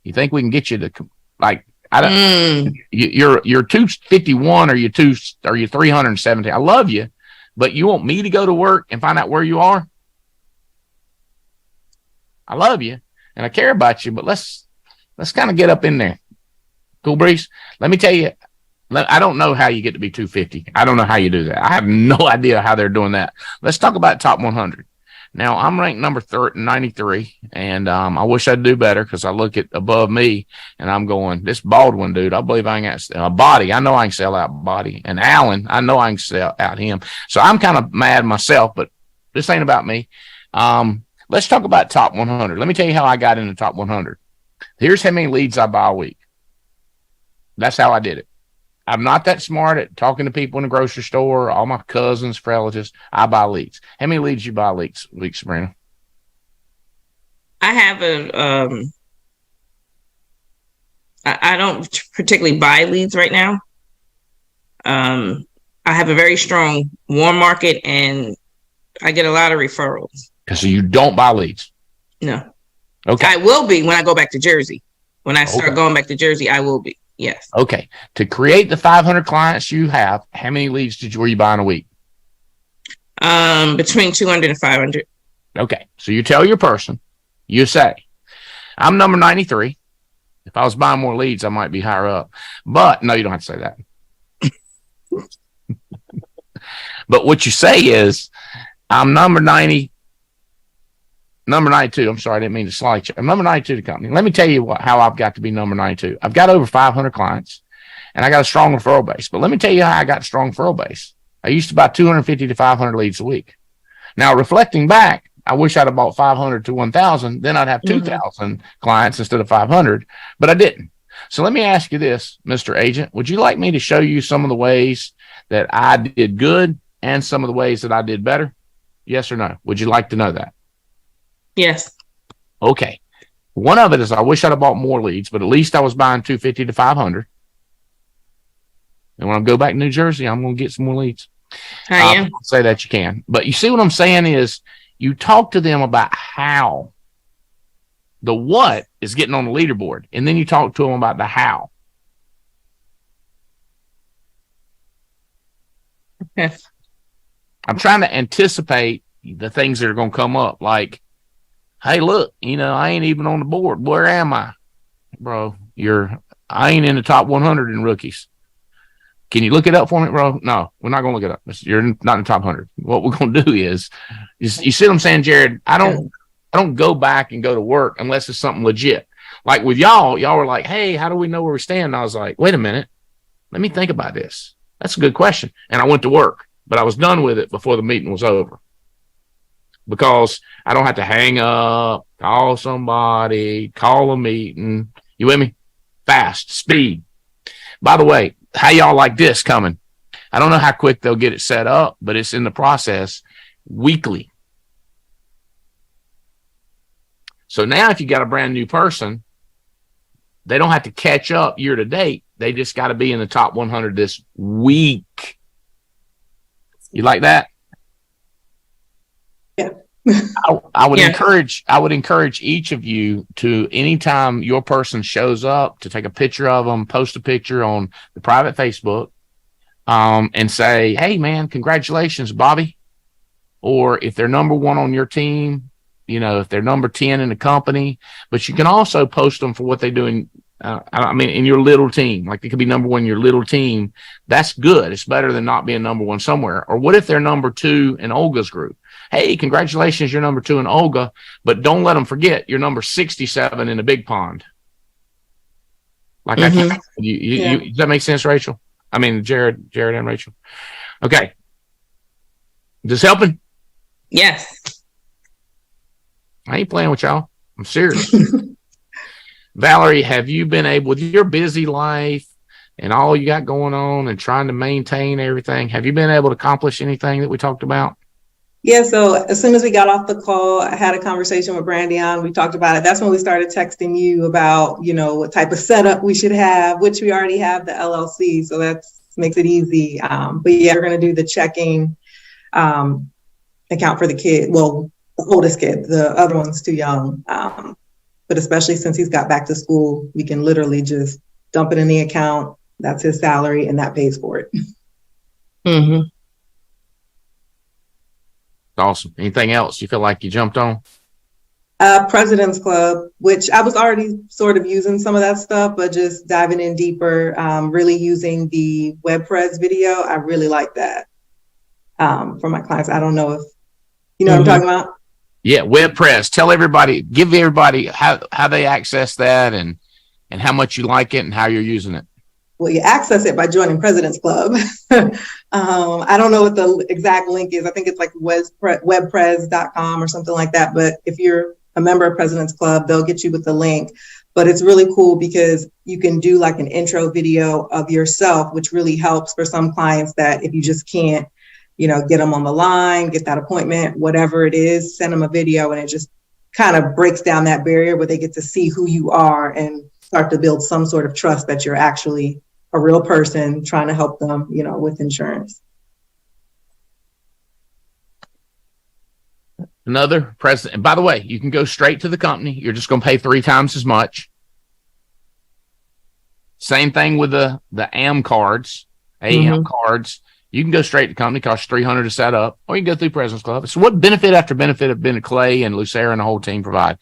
You think we can get you to, like, I don't. You're 251 or you're 370. I love you, but you want me to go to work and find out where you are? I love you and I care about you, but let's kind of get up in there. Cool breeze. Let me tell you, I don't know how you get to be 250. I don't know how you do that. I have no idea how they're doing that. Let's talk about top 100. Now, I'm ranked number 93, and I wish I'd do better, because I look at above me, and I'm going, this Baldwin dude, I believe I can get a body. I know I can sell out body. And Allen, I know I can sell out him. So I'm kind of mad myself, but this ain't about me. Let's talk about top 100. Let me tell you how I got in the top 100. Here's how many leads I buy a week. That's how I did it. I'm not that smart at talking to people in the grocery store, all my cousins, relatives. I buy leads. How many leads you buy week, Sabrina? I have I don't particularly buy leads right now. I have a very strong warm market, and I get a lot of referrals. So you don't buy leads? No. Okay. I will be when I go back to Jersey. When I start going back to Jersey, I will be. Yes. Okay. To create the 500 clients you have, how many leads were you buying a week? Between 200 and 500. Okay. So you tell your person, you say, I'm number 93. If I was buying more leads, I might be higher up. But no, you don't have to say that. But what you say is, I'm number 92. I'm sorry, I didn't mean to slight you. I'm number 92 to the company. Let me tell you how I've got to be number 92. I've got over 500 clients, and I got a strong referral base. But let me tell you how I got a strong referral base. I used to buy 250 to 500 leads a week. Now, reflecting back, I wish I'd have bought 500 to 1,000. Then I'd have 2,000 clients instead of 500, but I didn't. So let me ask you this, Mr. Agent, would you like me to show you some of the ways that I did good and some of the ways that I did better? Yes or no? Would you like to know that? Yes. Okay. One of it is I wish I'd have bought more leads, but at least I was buying 250 to 500. And when I go back to New Jersey, I'm going to get some more leads. I am. Say that you can. But you see what I'm saying is you talk to them about how. The what is getting on the leaderboard, and then you talk to them about the how. Okay. I'm trying to anticipate the things that are going to come up. Like, hey, look, I ain't even on the board. Where am I? Bro, I ain't in the top 100 in rookies. Can you look it up for me, bro? No, we're not going to look it up. You're not in the top 100. What we're going to do is you see what I'm saying, Jared? I don't go back and go to work unless it's something legit. Like with y'all were like, hey, how do we know where we stand? And I was like, wait a minute. Let me think about this. That's a good question. And I went to work, but I was done with it before the meeting was over. Because I don't have to hang up, call somebody, call a meeting. You with me? Fast, speed. By the way, how y'all like this coming? I don't know how quick they'll get it set up, but it's in the process weekly. So now if you got a brand new person, they don't have to catch up year to date. They just got to be in the top 100 this week. You like that? Yeah. I would encourage each of you to, anytime your person shows up, to take a picture of them, post a picture on the private Facebook, and say, hey man, congratulations, Bobby. Or if they're number one on your team, if they're number 10 in the company, but you can also post them for what they do in your little team. Like they could be number one in your little team. That's good. It's better than not being number one somewhere. Or what if they're number 2 in Olga's group? Hey, congratulations, you're number 2 in Olga, but don't let them forget you're number 67 in the big pond. Like does that make sense, Rachel? I mean, Jared and Rachel. Okay. This helping? Yes. I ain't playing with y'all. I'm serious. Valerie, have you been able, with your busy life and all you got going on and trying to maintain everything, have you been able to accomplish anything that we talked about? Yeah, so as soon as we got off the call, I had a conversation with Brandion. We talked about it. That's when we started texting you about, what type of setup we should have, which we already have the LLC. So that makes it easy. But yeah, we're going to do the checking account for the kid. Well, the oldest kid, the other one's too young. But especially since he's got back to school, we can literally just dump it in the account. That's his salary and that pays for it. Mm-hmm. Awesome. Anything else you feel like you jumped on? President's Club, which I was already sort of using some of that stuff, but just diving in deeper, really using the WebPres video. I really like that for my clients. I don't know if you know what I'm talking about. Yeah, WebPres. Give everybody how they access that and how much you like it and how you're using it. Well, you access it by joining President's Club. I don't know what the exact link is. I think it's like webpres.com or something like that. But if you're a member of President's Club, they'll get you with the link. But it's really cool because you can do like an intro video of yourself, which really helps for some clients that if you just can't, get them on the line, get that appointment, whatever it is, send them a video, and it just kind of breaks down that barrier where they get to see who you are and start to build some sort of trust that you're actually a real person trying to help them, with insurance. Another president. And by the way, you can go straight to the company. You're just going to pay 3 times as much. Same thing with the AM cards, cards. You can go straight to the company, costs $300 to set up, or you can go through President's Club. So what benefit after benefit have been Clay and Lucera and the whole team provide?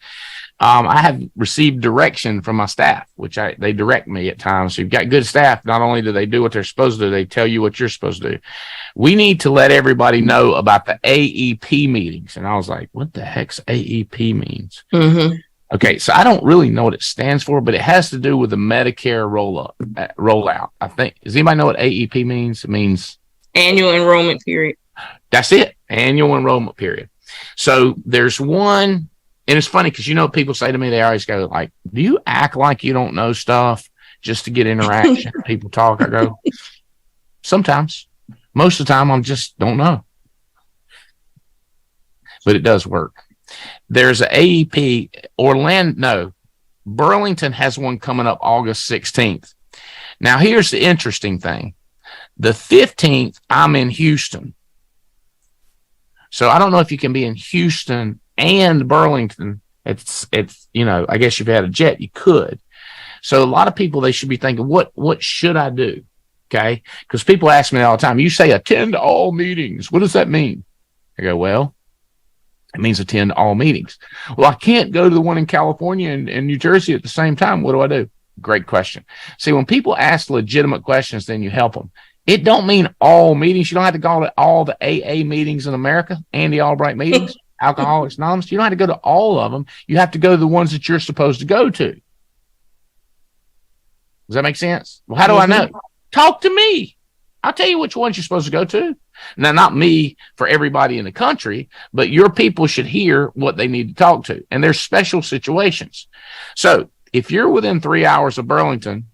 I have received direction from my staff, which they direct me at times. So you've got good staff. Not only do they do what they're supposed to do, they tell you what you're supposed to do. We need to let everybody know about the AEP meetings. And I was like, what the heck's AEP means? Mm-hmm. Okay, so I don't really know what it stands for, but it has to do with the Medicare rollout. I think. Does anybody know what AEP means? It means annual enrollment period. That's it. Annual enrollment period. So there's one, and it's funny because people say to me, they always go like, do you act like you don't know stuff just to get interaction? People talk. I go, sometimes. Most of the time, I'm just don't know. But it does work. There's an AEP, Burlington has one coming up August 16th. Now, here's the interesting thing. The 15th, I'm in Houston. So I don't know if you can be in Houston and Burlington. It's I guess if you had a jet, you could. So a lot of people, they should be thinking, what should I do? Okay. Because people ask me all the time, you say attend all meetings. What does that mean? I go, well, it means attend all meetings. Well, I can't go to the one in California and New Jersey at the same time. What do I do? Great question. See, when people ask legitimate questions, then you help them. It don't mean all meetings. You don't have to go to all the AA meetings in America, Andy Albright meetings, Alcoholics Anonymous. You don't have to go to all of them. You have to go to the ones that you're supposed to go to. Does that make sense? Well, how do I know? Talk to me. I'll tell you which ones you're supposed to go to. Now, not me for everybody in the country, but your people should hear what they need to talk to. And there's special situations. So if you're within 3 hours of Burlington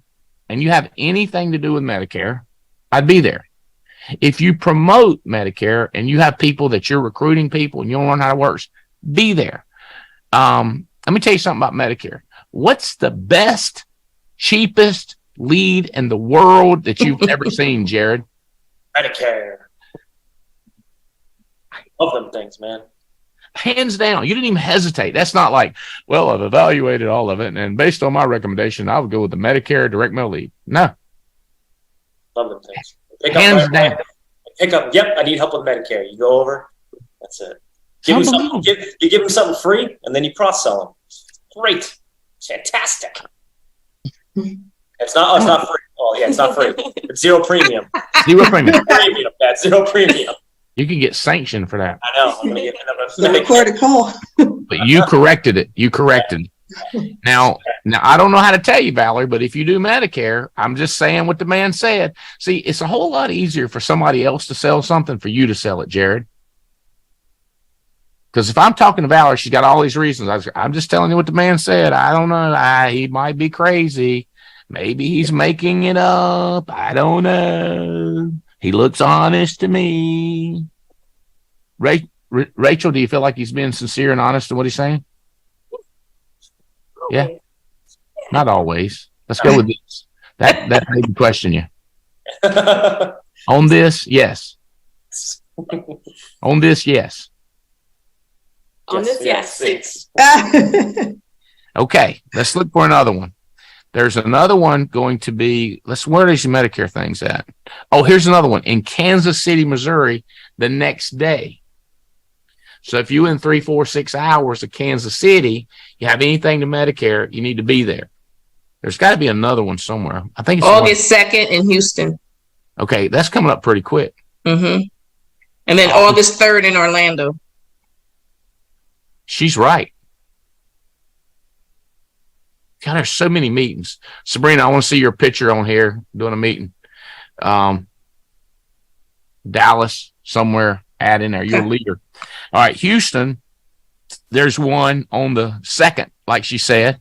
and you have anything to do with Medicare, I'd be there. If you promote Medicare and you have people that you're recruiting people and you don't learn how it works, be there. Let me tell you something about Medicare. What's the best, cheapest lead in the world that you've ever seen, Jared? Medicare. Love them things, man. Hands down. You didn't even hesitate. That's not like, well, I've evaluated all of it, and based on my recommendation, I would go with the Medicare direct mail lead. No. Love them things. Hands down. Pick up. Yep, I need help with Medicare. You go over. That's it. Give them something free, and then you cross-sell them. Great. Fantastic. It's not free. Oh, yeah, it's not free. It's zero premium. Zero premium. Zero premium. You can get sanctioned for that. I know. I'm going to get The recorded call. But you corrected it. You corrected. Now, I don't know how to tell you, Valerie, but if you do Medicare, I'm just saying what the man said. See, it's a whole lot easier for somebody else to sell something for you to sell it, Jared. Because if I'm talking to Valerie, she's got all these reasons. I'm just telling you what the man said. I don't know. He might be crazy. Maybe he's making it up. I don't know. He looks honest to me. Rachel, do you feel like he's being sincere and honest in what he's saying? Yeah. Not always. Let's go with this. That made me question you. On this, yes. On this, yes. On this, yes. Okay, let's look for another one. There's another one going to be, where are these Medicare things at? Oh, here's another one in Kansas City, Missouri, the next day. So if you're in 3, 4, 6 hours of Kansas City, you have anything to Medicare, you need to be there. There's got to be another one somewhere. I think it's August 2nd in Houston. Okay, that's coming up pretty quick. Mm-hmm. And then August 3rd in Orlando. She's right. God, there's so many meetings. Sabrina, I want to see your picture on here doing a meeting. Dallas, somewhere, add in there. You're a leader. All right, Houston, there's one on the 2nd, like she said.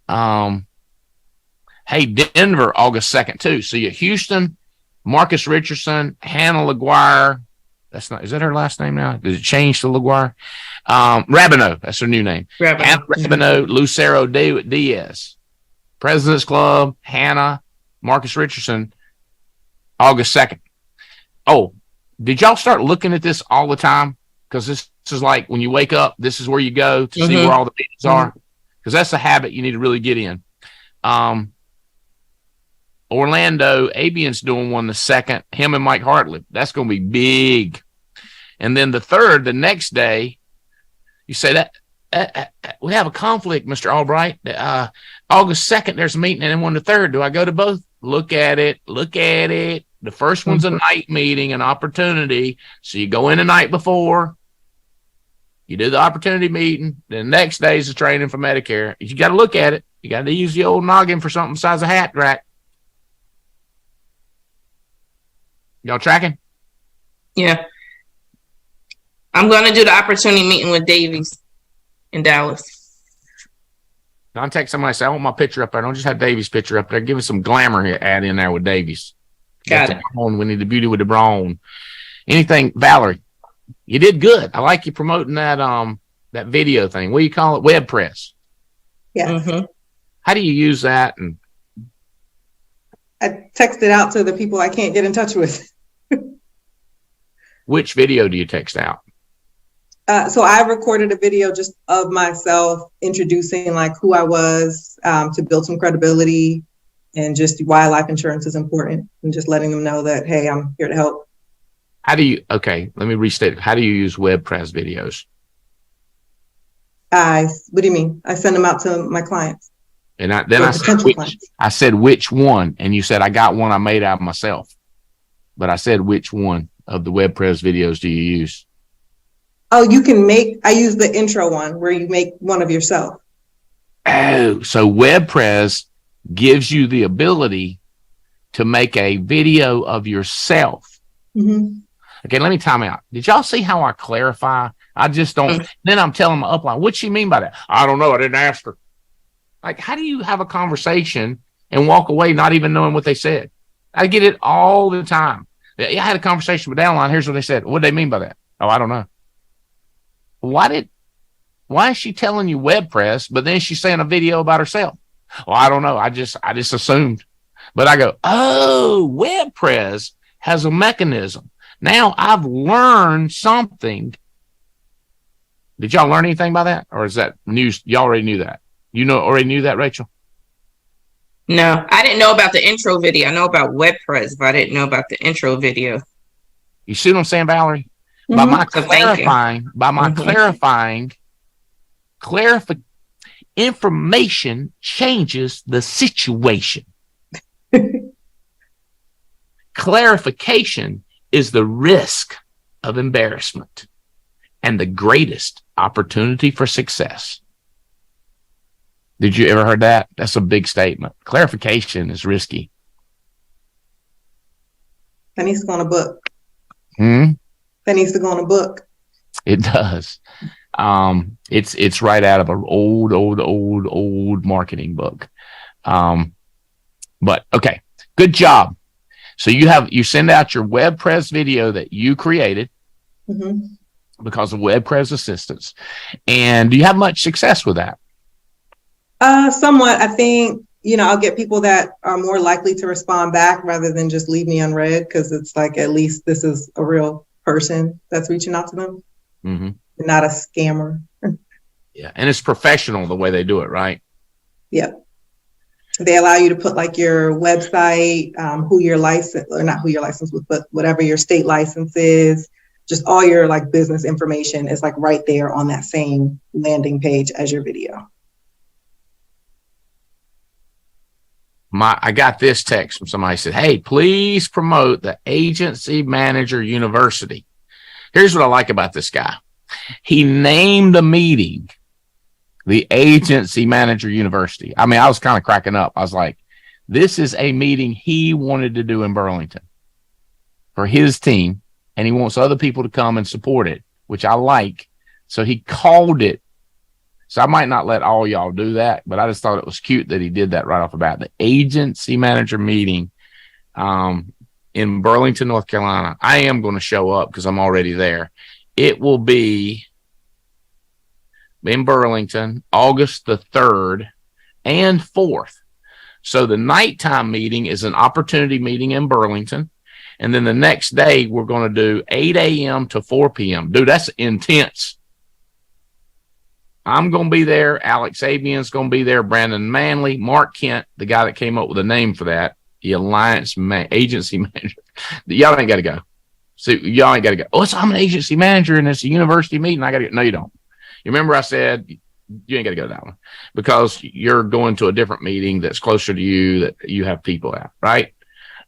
Hey, Denver, August 2nd, too. So you Houston, Marcus Richardson, Hannah LaGuire. Is that her last name now? Did it change to LaGuire? Rabineau, that's her new name. Rabineau, Lucero Diaz. President's Club, Hannah, Marcus Richardson, August 2nd. Oh, did y'all start looking at this all the time? Because this is like when you wake up, this is where you go to see where all the meetings are. Because that's a habit you need to really get in. Orlando, Abian's doing one the 2nd, him and Mike Hartley. That's going to be big. And then the 3rd, the next day, you say that we have a conflict, Mr. Albright. August 2nd, there's a meeting, and then on the 3rd, do I go to both? Look at it. The first one's a night meeting, an opportunity. So you go in the night before, you do the opportunity meeting. The next day is the training for Medicare. You got to look at it. You got to use the old noggin for something besides a hat rack. Y'all tracking? Yeah. I'm going to do the opportunity meeting with Davies in Dallas. Contact somebody, say, I want my picture up there. Don't just have Davies' picture up there. Give us some glamour here, add in there with Davies. Got it. We need the beauty with the brawn. Anything, Valerie, you did good. I like you promoting that video thing. What do you call it? Web press. Yeah. Mm-hmm. How do you use that? And I text it out to the people I can't get in touch with. which video do you text out? So I recorded a video just of myself introducing like who I was, to build some credibility and just why life insurance is important, and just letting them know that, hey, I'm here to help. Okay, let me restate. How do you use WebPress videos? What do you mean? I send them out to my clients. And I said which one, and you said I got one I made out of myself. But I said which one of the WebPress videos do you use? Oh, I use the intro one where you make one of yourself. Oh, so WebPress gives you the ability to make a video of yourself. Mm-hmm. Okay, let me time out. Did y'all see how I clarify? I just don't. Then I'm telling my upline, what she mean by that? I don't know. I didn't ask her. Like, how do you have a conversation and walk away not even knowing what they said? I get it all the time. Yeah, I had a conversation with downline. Here's what they said. What do they mean by that? Oh, I don't know. Why is she telling you WebPress, but then she's saying a video about herself? Well, I don't know. I just assumed. But I go, oh, WebPress has a mechanism. Now I've learned something. Did y'all learn anything by that? Or is that news? Y'all already knew that. Already knew that, Rachel? No, I didn't know about the intro video. I know about WebPress, but I didn't know about the intro video. You see what I'm saying, Valerie? Mm-hmm. By my clarifying, information changes the situation. Clarification is the risk of embarrassment and the greatest opportunity for success. Did you ever heard that? That's a big statement. Clarification is risky. That needs to go on a book. That needs to go on a book. It does. It's right out of an old marketing book. But okay, good job. So you send out your WebPress video that you created because of WebPress assistance. And do you have much success with that? Somewhat. I think, I'll get people that are more likely to respond back rather than just leave me unread, because it's like, at least this is a real person that's reaching out to them, not a scammer. Yeah. And it's professional the way they do it, right? Yep. They allow you to put like your website, who your license, or not who your license with, but whatever your state license is, just all your like business information is like right there on that same landing page as your video. I got this text from somebody said, hey, please promote the Agency Manager University. Here's what I like about this guy. He named a meeting the Agency Manager University. I mean, I was kind of cracking up. I was like, this is a meeting he wanted to do in Burlington for his team, and he wants other people to come and support it, which I like. So he called it. So I might not let all y'all do that, but I just thought it was cute that he did that right off the bat. The Agency Manager meeting in Burlington, North Carolina. I am going to show up because I'm already there. It will be in Burlington, August the 3rd and 4th. So the nighttime meeting is an opportunity meeting in Burlington. And then the next day, we're going to do 8 a.m. to 4 p.m. Dude, that's intense. I'm going to be there. Alex Abian's going to be there. Brandon Manley, Mark Kent, the guy that came up with a name for that, the Agency Manager. Y'all ain't got to go. See, y'all ain't got to go. Oh, I'm an agency manager and it's a university meeting. I got to go. No, you don't. You remember I said you ain't got to go to that one because you're going to a different meeting that's closer to you that you have people at, right?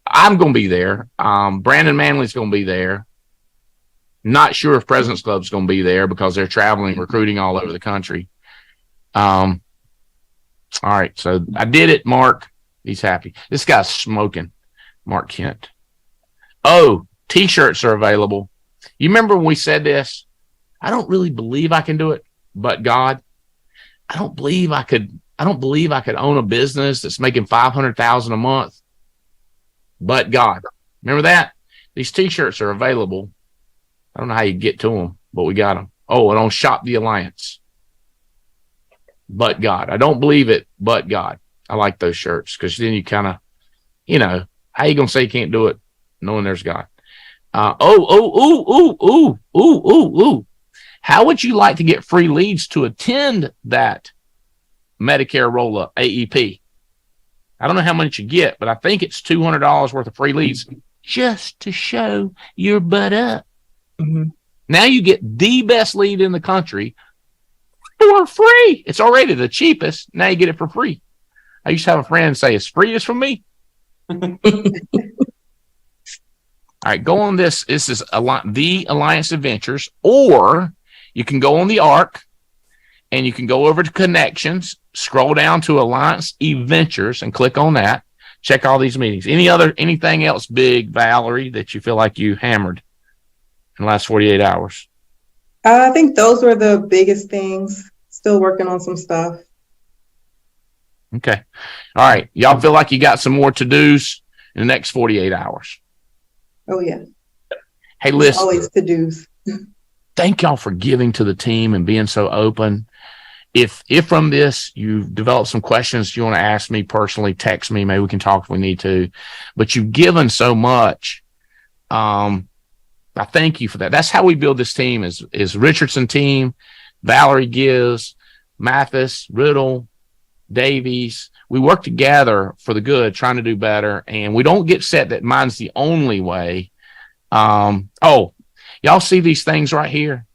I'm going to be there. Brandon Manley's going to be there. Not sure if President's Club's going to be there because they're traveling, recruiting all over the country. All right. So I did it, Mark. He's happy. This guy's smoking, Mark Kent. Oh, T-shirts are available. You remember when we said this? I don't really believe I can do it, but God, I don't believe I could own a business that's making $500,000 a month, but God. Remember that? These t-shirts are available. I don't know how you get to them, but we got them. Oh, and on Shop the Alliance. But God. I don't believe it, but God. I like those shirts because then you kind of, how you going to say you can't do it knowing there's God? How would you like to get free leads to attend that Medicare roll-up, AEP? I don't know how much you get, but I think it's $200 worth of free leads just to show your butt up. Mm-hmm. Now you get the best lead in the country for free. It's already the cheapest. Now you get it for free. I used to have a friend say, "It's free as from me." All right, go on this. This is the Alliance Adventures, or you can go on the ARC and you can go over to Connections, scroll down to Alliance Adventures and click on that. Check all these meetings. Anything else big, Valerie, that you feel like you hammered in the last 48 hours? I think those were the biggest things. Still working on some stuff. Okay. All right. Y'all feel like you got some more to-dos in the next 48 hours? Oh, yeah. Hey, listen. Always to-dos. Thank y'all for giving to the team and being so open. If from this you've developed some questions you want to ask me personally, text me. Maybe we can talk if we need to. But you've given so much. I thank you for that. That's how we build this team is Richardson team. Valerie gives, Mathis, Riddle, Davies. We work together for the good, trying to do better. And we don't get set that mine's the only way. Y'all see these things right here?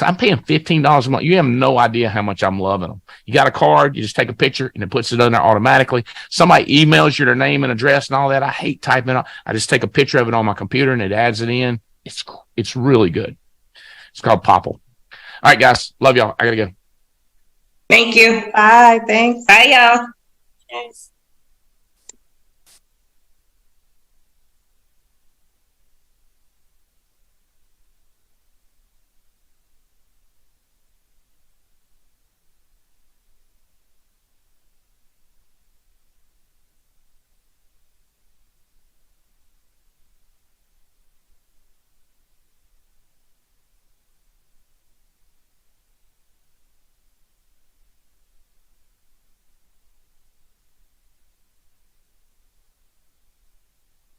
I'm paying $15 a month. You have no idea how much I'm loving them. You got a card, you just take a picture and it puts it on there automatically. Somebody emails you their name and address and all that. I hate typing it out. I just take a picture of it on my computer and it adds it in. It's really good. It's called Popple. All right, guys. Love y'all. I gotta go. Thank you. Bye. Thanks. Bye, y'all. Yes.